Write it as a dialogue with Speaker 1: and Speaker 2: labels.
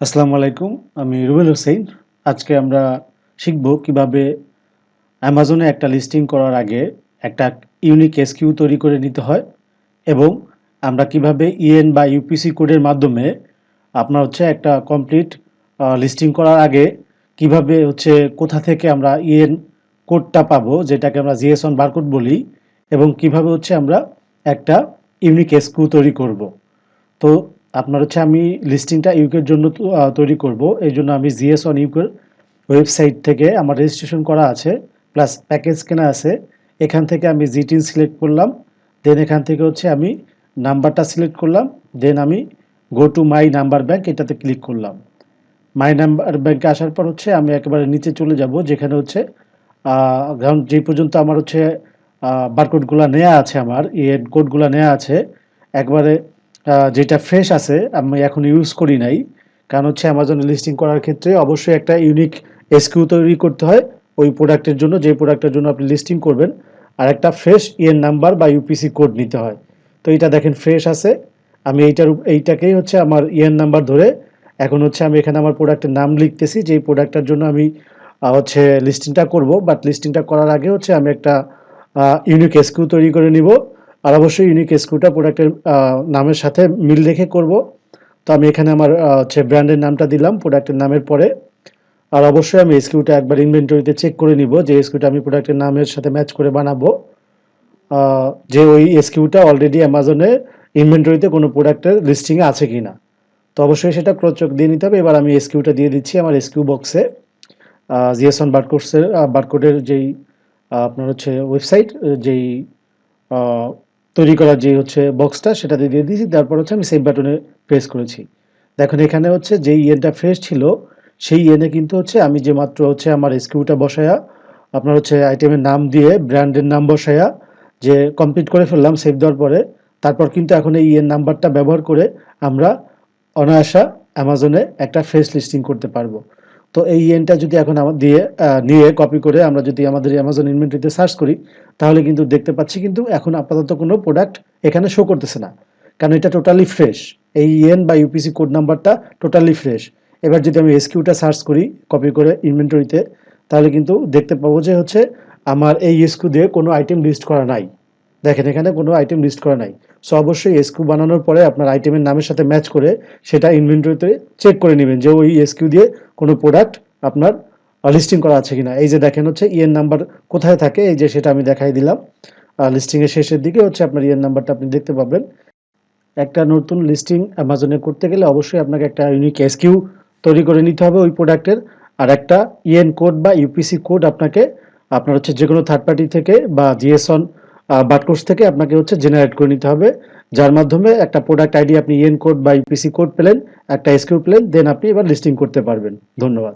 Speaker 1: আসসালামু আলাইকুম, আমি রুবেল হোসেন। আজকে আমরা শিখব কিভাবে অ্যামাজনে একটা লিস্টিং করার আগে একটা ইউনিক এসকিউ তৈরি করে নিতে হয় এবং আমরা কিভাবে ইএন বা ইউপিসি কোডের মাধ্যমে আপনার একটা কমপ্লিট লিস্টিং করার আগে কিভাবে কোথা থেকে আমরা ইএন কোডটা পাবো, যেটাকে আমরা GS1 বারকোড বলি, এবং কিভাবে আমরা একটা ইউনিক এসকিউ তৈরি করব। তো আপনার আমি লিস্টিংটা ইউকের জন্য তৈরি করব। এই জন্য আমি GS1 ইউকের ওয়েবসাইট থেকে আমার রেজিস্ট্রেশন করা আছে, প্লাস প্যাকেজ কেনা আছে। এখান থেকে আমি জিটিন সিলেক্ট করলাম, দেন এখান থেকে আমি নাম্বারটা সিলেক্ট করলাম, দেন আমি go to my number bank এটাতে ক্লিক করলাম। মাই নাম্বার ব্যাংকে আসার পর আমি একেবারে নিচে চলে যাব, যেখানে গ্রাউন্ড যে পর্যন্ত আমার বারকোডগুলো নেওয়া আছে, আমার ইএন কোডগুলো নেওয়া আছে। একবারে যেটা ফ্রেশ আছে আমি এখন ইউজ করি নাই, কারণ অ্যামাজনে লিস্টিং করার ক্ষেত্রে অবশ্যই একটা ইউনিক এসকিউ তৈরি করতে হয় ওই প্রোডাক্টের জন্য, যে প্রোডাক্টের জন্য আপনি লিস্টিং করবেন, আর একটা ফ্রেশ ইএন নাম্বার বা ইউপিসি কোড নিতে হয়। তো এটা দেখেন ফ্রেশ আছে। আমি এইটাকেই আমার ইএন নাম্বার ধরে এখন আমি এখানে আমার প্রোডাক্টের নাম লিখতেছি, যে প্রোডাক্টটার জন্য আমি লিস্টিংটা করব। বাট লিস্টিংটা করার আগে আমি একটা ইউনিক এসকিউ তৈরি করে নিব, আর অবশ্যই ইউনিক এসকিউটা প্রোডাক্টের নামের সাথে মিল রেখে করব। তো আমি এখানে আমার ব্র্যান্ডের নামটা দিলাম প্রোডাক্টের নামের পরে। আর অবশ্যই আমি এসকিউটা একবার ইনভেন্টরিতে চেক করে নিব যে এসকিউটা আমি প্রোডাক্টের নামের সাথে ম্যাচ করে বানাবো, যে ওই এসকিউটা অলরেডি অ্যামাজনে ইনভেন্টরিতে কোনো প্রোডাক্টের লিস্টিংয়ে আছে কিনা। তো অবশ্যই সেটা ক্রস চেক দিয়ে নিতে হবে। এবার আমি এসকিউটা দিয়ে দিচ্ছি আমার এসকিউ বক্সে। GS1 বারকোডের যেই আপনার ওয়েবসাইট, যেই তৈরি করার যে বক্সটা, সেটাতে দিয়ে দিয়েছি। তারপর আমি সেভ বাটনে প্রেস করেছি। দেখুন এখানে যেই ইয়েনটা ফ্রেশ ছিল, সেই ইয়েনে কিন্তু আমি যে মাত্র আমার এসকিউটা বসায়া আপনার আইটেমের নাম দিয়ে ব্র্যান্ডের নাম বসায়া যে কমপ্লিট করে ফেললাম সেভ দেওয়ার পরে, তারপর কিন্তু এখন এই ইয়েন নাম্বারটা ব্যবহার করে আমরা অনায়াসা অ্যামাজনে একটা ফ্রেশ লিস্টিং করতে পারবো। তো এই ইয়েনটা যদি এখন নিয়ে কপি করে আমরা যদি আমাদের অ্যামাজন ইনভেন্টরিতে সার্চ করি, তাহলে কিন্তু দেখতে পাচ্ছি কিন্তু এখন আপাতত কোনো প্রোডাক্ট এখানে শো করতেছে না, কারণ এটা টোটালি ফ্রেশ। এই ইএন বা ইউপিসি কোড নাম্বারটা টোটালি ফ্রেশ। এবার যদি আমি এসকিউটা সার্চ করি কপি করে ইনভেন্টরিতে, তাহলে কিন্তু দেখতে পাবো যে আমার এই এসকিউ দিয়ে কোনো আইটেম লিস্ট করা নাই। দেখেন এখানে কোনো আইটেম লিস্ট করা নাই। সো অবশ্যই এসকিউ বানানোর পরে আপনার আইটেমের নামের সাথে ম্যাচ করে সেটা ইনভেন্টরিতে চেক করে নেবেন যে ওই এসকিউ দিয়ে কোনো প্রোডাক্ট আপনার লিস্টিং করা আছে কিনা। এই যে দেখেন ইএন নাম্বার কোথায় থাকে, এই যে সেটা আমি দেখাই দিলাম। লিস্টিংয়ের শেষের দিকে আপনার ইএন নাম্বারটা আপনি দেখতে পাবেন। একটা নতুন লিস্টিং অ্যামাজনে করতে গেলে অবশ্যই আপনাকে একটা ইউনিক এসকিউ তৈরি করে নিতে হবে ওই প্রোডাক্টের, আর একটা ইএন কোড বা ইউপিসি কোড আপনাকে আপনার যে কোনো থার্ড পার্টি থেকে বা GS1 বারকোডস থেকে আপনাকে জেনারেট করে নিতে হবে, যার মাধ্যমে একটা প্রোডাক্ট আইডি আপনি ইএন কোড বা ইউপিসি কোড পেলেন, একটা এসকিউ পেলেন, দেন আপনি এবার লিস্টিং করতে পারবেন। ধন্যবাদ।